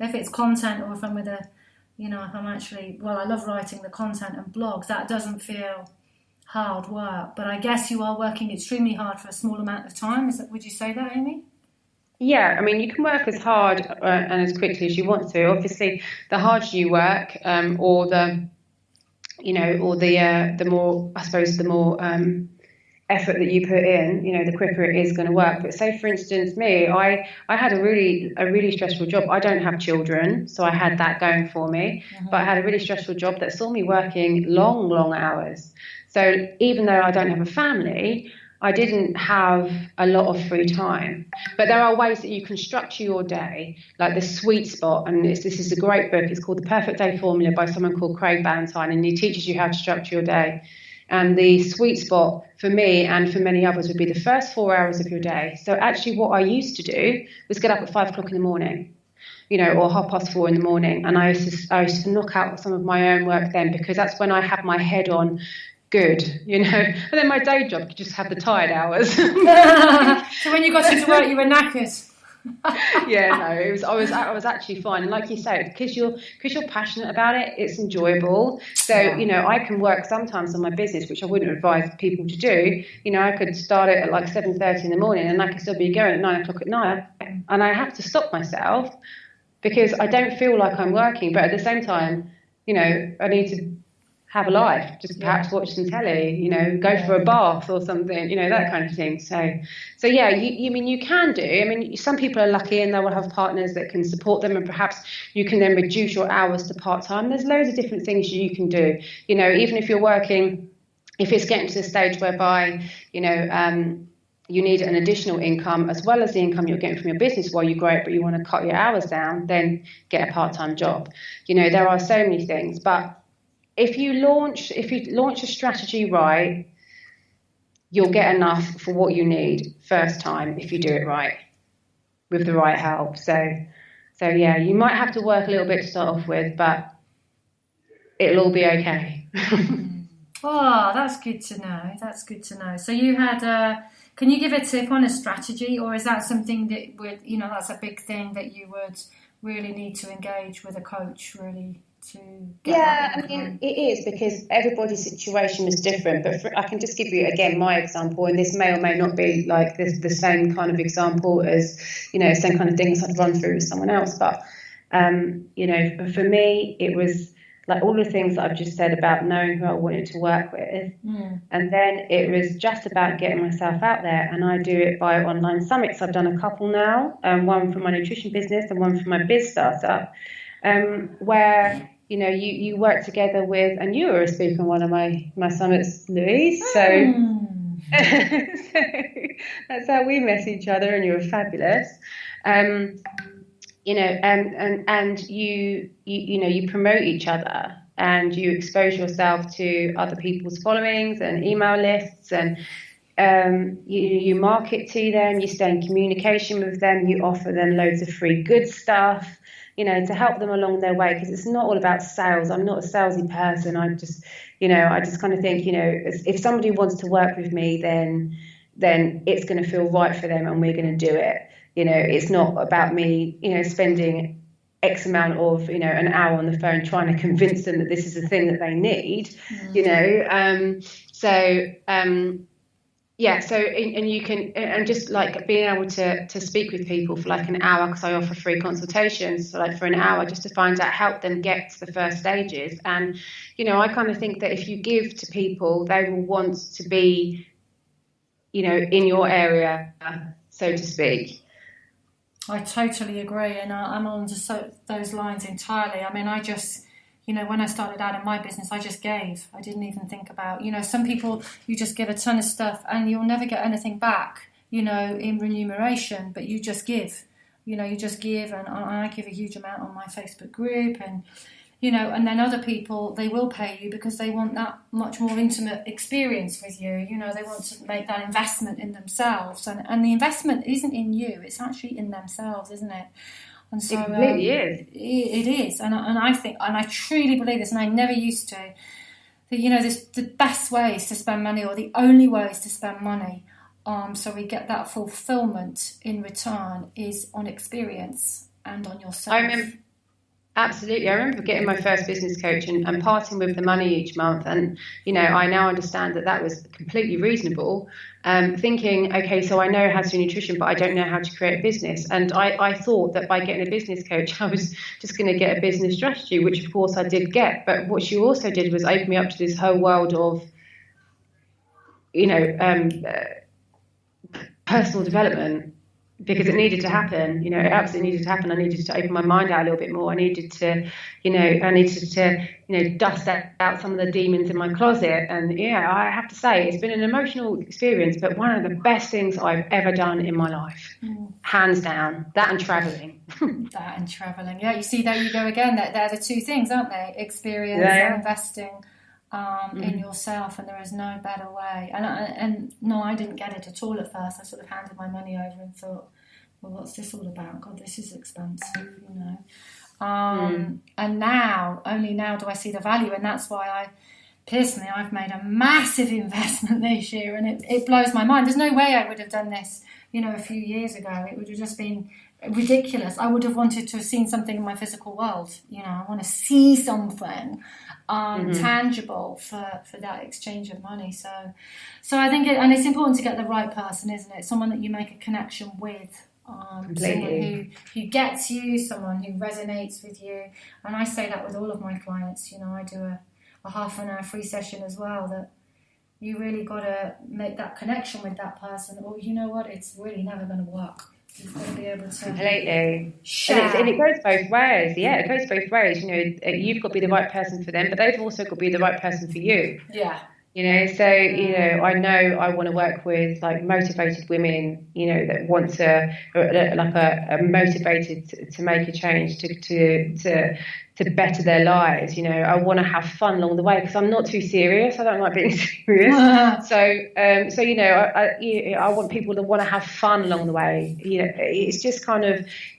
if it's content or if I'm with if I'm actually, I love writing the content and blogs, that doesn't feel hard work. But I guess you are working extremely hard for a small amount of time. Would you say that, Amy? Yeah, I mean, you can work as hard and as quickly as you want to. Obviously, the harder you work, or the more, I suppose, the more effort that you put in, the quicker it is going to work. But say, for instance, me, I had a really stressful job. I don't have children, so I had that going for me. But I had a really stressful job that saw me working long hours. So even though I don't have a family, I didn't have a lot of free time. But there are ways that you can structure your day, like the sweet spot. And this is a great book. It's called The Perfect Day Formula by someone called Craig Ballantyne, and he teaches you how to structure your day. And the sweet spot for me and for many others would be the first 4 hours of your day. So actually what I used to do was get up at 5 o'clock in the morning, or 4:30 in the morning. And I used to knock out some of my own work then, because that's when I had my head on good, and then my day job could just have the tired hours. So when you got into work, you were knackered. Yeah, no, I was actually fine. And like you say, because you're passionate about it, it's enjoyable. So I can work sometimes on my business, which I wouldn't advise people to do. I could start it at like 7:30 in the morning, and I could still be going at 9 o'clock at night, and I have to stop myself because I don't feel like I'm working, but at the same time, I need to have a life, just perhaps watch some telly, go for a bath or something, that kind of thing. So yeah, you can do. I mean, some people are lucky and they will have partners that can support them, and perhaps you can then reduce your hours to part-time. There's loads of different things you can do. Even if you're working, if it's getting to the stage whereby, you need an additional income as well as the income you're getting from your business while you grow it, but you want to cut your hours down, then get a part-time job. There are so many things, but if you launch a strategy right, you'll get enough for what you need first time if you do it right with the right help. So yeah, you might have to work a little bit to start off with, but it'll all be okay. Oh, that's good to know. So you had can you give a tip on a strategy, or is that something that would, that's a big thing that you would really need to engage with a coach really to get? Yeah, I mean, it is, because everybody's situation is different. But I can just give you, again, my example, and this may or may not be like the same kind of example as, same kind of things I'd run through with someone else. But, for me, it was like all the things that I've just said about knowing who I wanted to work with. And then it was just about getting myself out there. And I do it by online summits. I've done a couple now, one for my nutrition business and one for my biz startup, where you work together with, and you were a speaker on one of my summits, Louise. So that's how we met each other, and you were fabulous. And you promote each other, and you expose yourself to other people's followings and email lists, and you market to them, you stay in communication with them, you offer them loads of free good stuff, to help them along their way, because it's not all about sales. I'm not a salesy person. I just kind of think, if somebody wants to work with me, then it's going to feel right for them, and we're going to do it. It's not about me, spending X amount of, an hour on the phone trying to convince them that this is the thing that they need, Yeah, so and you can, and just like being able to speak with people for like an hour, because I offer free consultations, so like for an hour, just to find out, help them get to the first stages. And I kind of think that if you give to people, they will want to be, in your area, so to speak. I totally agree, and I'm on just those lines entirely. I mean, I just, when I started out in my business, I just gave. I didn't even think about, some people, you just give a ton of stuff and you'll never get anything back, in remuneration, but you just give. You just give, and I give a huge amount on my Facebook group, and and then other people, they will pay you because they want that much more intimate experience with you. They want to make that investment in themselves, and the investment isn't in you, it's actually in themselves, isn't it? And so it completely is. It is, and I think, and I truly believe this, and I never used to, that the best ways to spend money, or the only ways to spend money, so we get that fulfillment in return, is on experience and on yourself. Absolutely. I remember getting my first business coach and parting with the money each month. And, I now understand that was completely reasonable. Thinking, okay, so I know how to do nutrition, but I don't know how to create a business. And I thought that by getting a business coach, I was just going to get a business strategy, which of course I did get. But what she also did was open me up to this whole world of, personal development, because it needed to happen. It absolutely needed to happen. I needed to open my mind out a little bit more. I needed to dust out some of the demons in my closet. And I have to say, it's been an emotional experience, but one of the best things I've ever done in my life, hands down. That and traveling. Yeah, you see, there you go again. They're the two things, aren't they? Experience and investing in yourself, and there is no better way. And no, I didn't get it at all at first. I sort of handed my money over and thought, well, what's this all about? God, this is expensive, And only now do I see the value, and that's why I've made a massive investment this year, and it blows my mind. There's no way I would have done this, a few years ago. It would have just been ridiculous. I would have wanted to have seen something in my physical world. I want to see something tangible for that exchange of money. So I think it's important to get the right person, isn't it? Someone that you make a connection with. Someone who gets you, someone who resonates with you. And I say that with all of my clients. I do a half an hour free session as well, that you really got to make that connection with that person, or you know what, it's really never going to work. You've got to be able to completely share. And it goes both ways. Yeah, it goes both ways. You've got to be the right person for them, but they've also got to be the right person for you. Yeah. I know I want to work with like motivated women, that want to, are motivated to make a change, to better their lives. I want to have fun along the way, because I'm not too serious. I don't like being serious. I want people to want to have fun along the way. It's just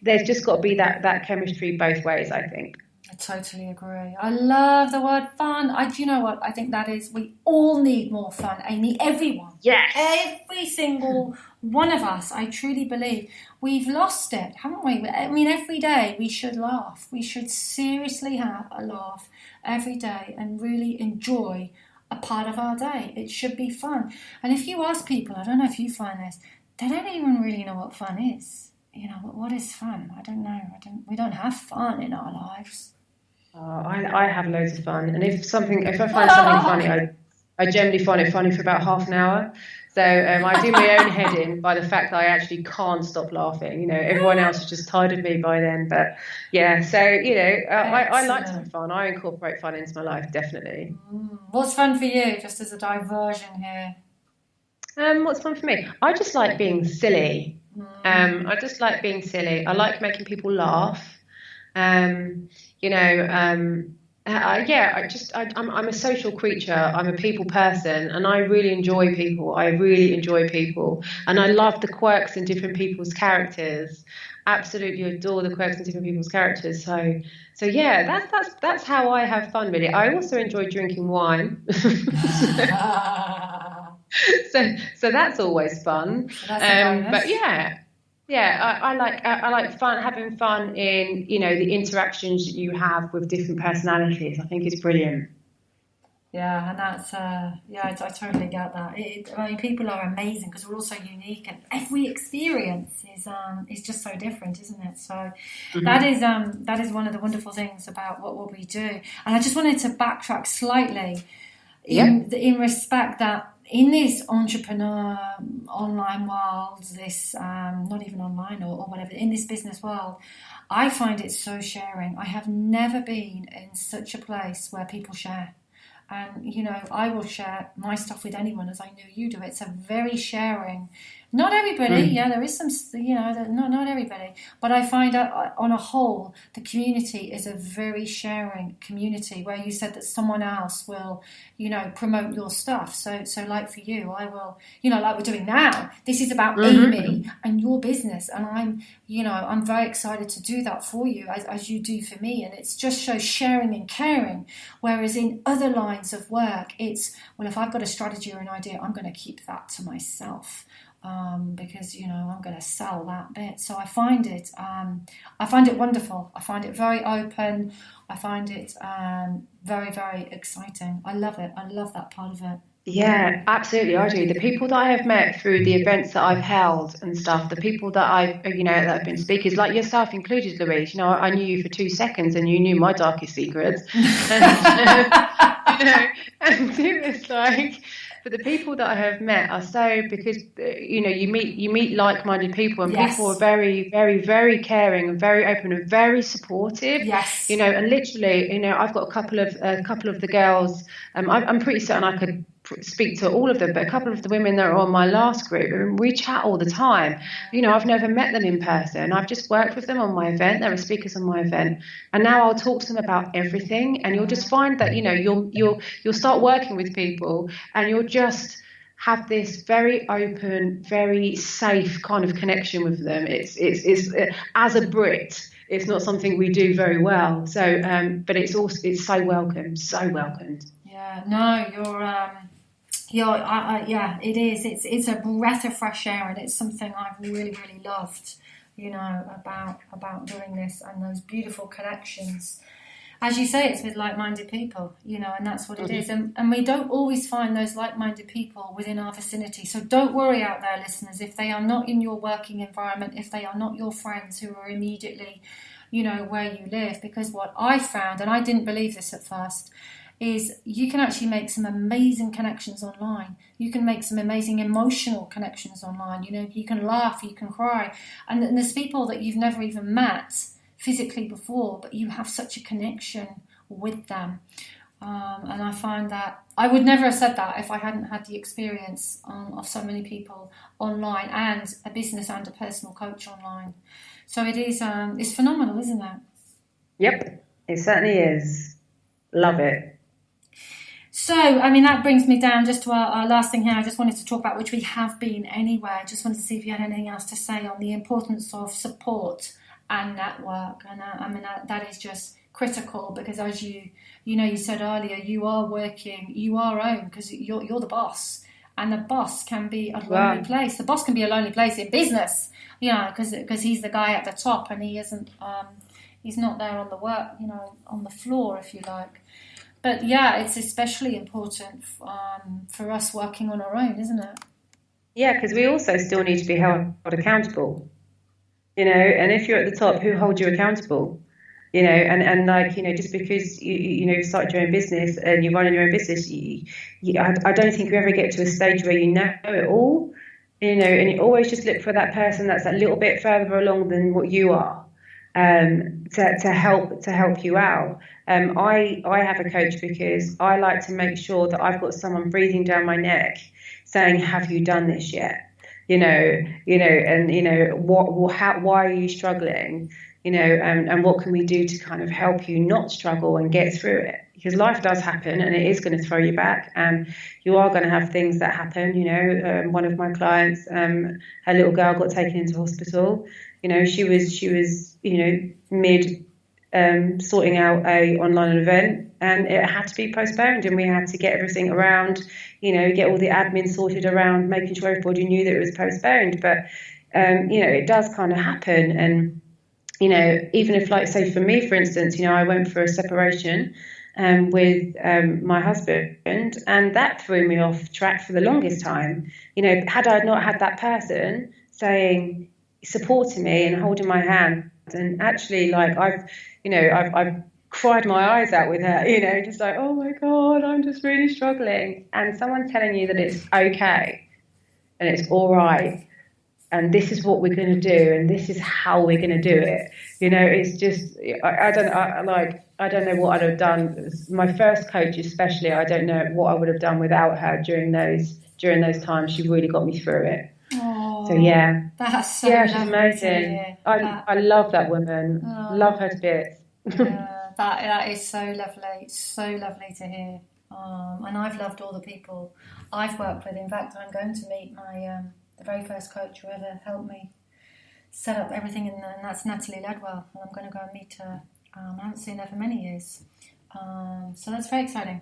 there's just got to be that chemistry both ways, I think. I totally agree. I love the word fun. Do you know what? I think that is, we all need more fun, Amy. Everyone. Yes. Every single one of us, I truly believe. We've lost it, haven't we? I mean, every day we should laugh. We should seriously have a laugh every day and really enjoy a part of our day. It should be fun. And if you ask people, I don't know if you find this, they don't even really know what fun is. What is fun? I don't know. We don't have fun in our lives. I have loads of fun, and if I find something funny, I generally find it funny for about half an hour. So I do my own head in by the fact that I actually can't stop laughing. Everyone else is just tired of me by then. But yeah, so I like to have fun. I incorporate fun into my life, definitely. What's fun for you, just as a diversion here? What's fun for me? I just like being silly. I just like being silly. I like making people laugh. I'm a social creature. I'm a people person, and I really enjoy people. And I love the quirks in different people's characters. Absolutely adore the quirks in different people's characters. So yeah, that's how I have fun, really. I also enjoy drinking wine. So that's always fun. But I like fun, having fun in the interactions that you have with different personalities. I think it's brilliant. Yeah, and that's I totally get that. People are amazing because we're all so unique, and every experience is just so different, isn't it? So that is one of the wonderful things about what we do. And I just wanted to backtrack slightly in respect that in this entrepreneur online world, this not even online or whatever, in this business world, I find it so sharing. I have never been in such a place where people share. And, I will share my stuff with anyone, as I know you do. It's a very sharing. Not everybody, there is some, not everybody. But I find out on a whole, the community is a very sharing community, where you said that someone else will, promote your stuff. So like for you, I will, like we're doing now, this is about Amy and your business. And I'm very excited to do that for you, as you do for me. And it's just shows sharing and caring. Whereas in other lines of work, it's, well, if I've got a strategy or an idea, I'm going to keep that to myself. because I'm going to sell that bit. So I find it wonderful. I find it very open. I find it very, very exciting. I love it. I love that part of it. Yeah, absolutely, I do. The people that I have met through the events that I've held and stuff, the people that that have been speakers, like yourself included, Louise, I knew you for 2 seconds and you knew my darkest secrets. And it was like, but the people that I have met are so, because you meet like-minded people, and Yes. people are very, very, very caring and very open and very supportive. Yes. And literally, I've got a couple of the girls. I'm pretty certain I could speak to all of them, but a couple of the women that are on my last group, we chat all the time. I've never met them in person. I've just worked with them on my event. They were speakers on my event, and now I'll talk to them about everything. And you'll just find that you'll start working with people, and you'll just have this very open, very safe kind of connection with them. It's as a Brit, it's not something we do very well. So, but it's so welcomed, so welcomed. Yeah, no, yeah, it is. It's a breath of fresh air, and it's something I've really, really loved, about doing this, and those beautiful connections. As you say, it's with like-minded people, and that's what it is. And we don't always find those like-minded people within our vicinity. So don't worry out there, listeners, if they are not in your working environment, if they are not your friends who are immediately, where you live. Because what I found, and I didn't believe this at first, is you can actually make some amazing connections online. You can make some amazing emotional connections online. You can laugh, you can cry. And there's people that you've never even met physically before, but you have such a connection with them. And I find that I would never have said that if I hadn't had the experience of so many people online, and a business and a personal coach online. So it is, it's phenomenal, isn't it? Yep, it certainly is. Love it. So, that brings me down just to our last thing here. I just wanted to talk about, which we have been anyway. I just wanted to see if you had anything else to say on the importance of support and network. And that is just critical, because as you said earlier, you are working, you are own, because you're the boss, and the boss can be a lonely place. The boss can be a lonely place in business, because he's the guy at the top, and he isn't, he's not there on the work, on the floor, if you like. But yeah, it's especially important for us working on our own, isn't it? Yeah, because we also still need to be held accountable, and if you're at the top, who holds you accountable? Just because you started your own business and you're running your own business, I don't think you ever get to a stage where you know it all, and you always just look for that person that's a little bit further along than what you are, to help you out. I have a coach because I like to make sure that I've got someone breathing down my neck saying, have you done this yet? Why are you struggling? And what can we do to kind of help you not struggle and get through it? Because life does happen, and it is going to throw you back, and you are going to have things that happen. One of my clients, her little girl got taken into hospital. She was mid sorting out a online event, and it had to be postponed, and we had to get everything around, get all the admin sorted around making sure everybody knew that it was postponed. But it does kind of happen. And even if, like, say for me, for instance, I went for a separation with my husband, and that threw me off track for the longest time. Had I not had that person supporting me and holding my hand, and actually, like, I've cried my eyes out with her, just like, oh my God, I'm just really struggling. And someone telling you that it's okay and it's all right, and this is what we're going to do, and this is how we're going to do it. It's just, I don't know what I'd have done. My first coach especially, I don't know what I would have done without her during those times. She really got me through it. Oh, so yeah, that's so she's amazing. I love that woman. Love her to bits. That is so lovely. It's so lovely to hear. And I've loved all the people I've worked with. In fact, I'm going to meet my the very first coach who ever helped me set up everything, and that's Natalie Ledwell. And I'm going to go and meet her. I haven't seen her for many years. So that's very exciting.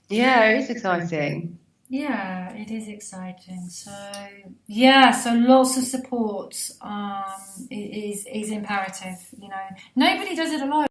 Yeah, it is exciting. Yeah, it is exciting. So yeah, so lots of support is imperative. You know, nobody does it alone.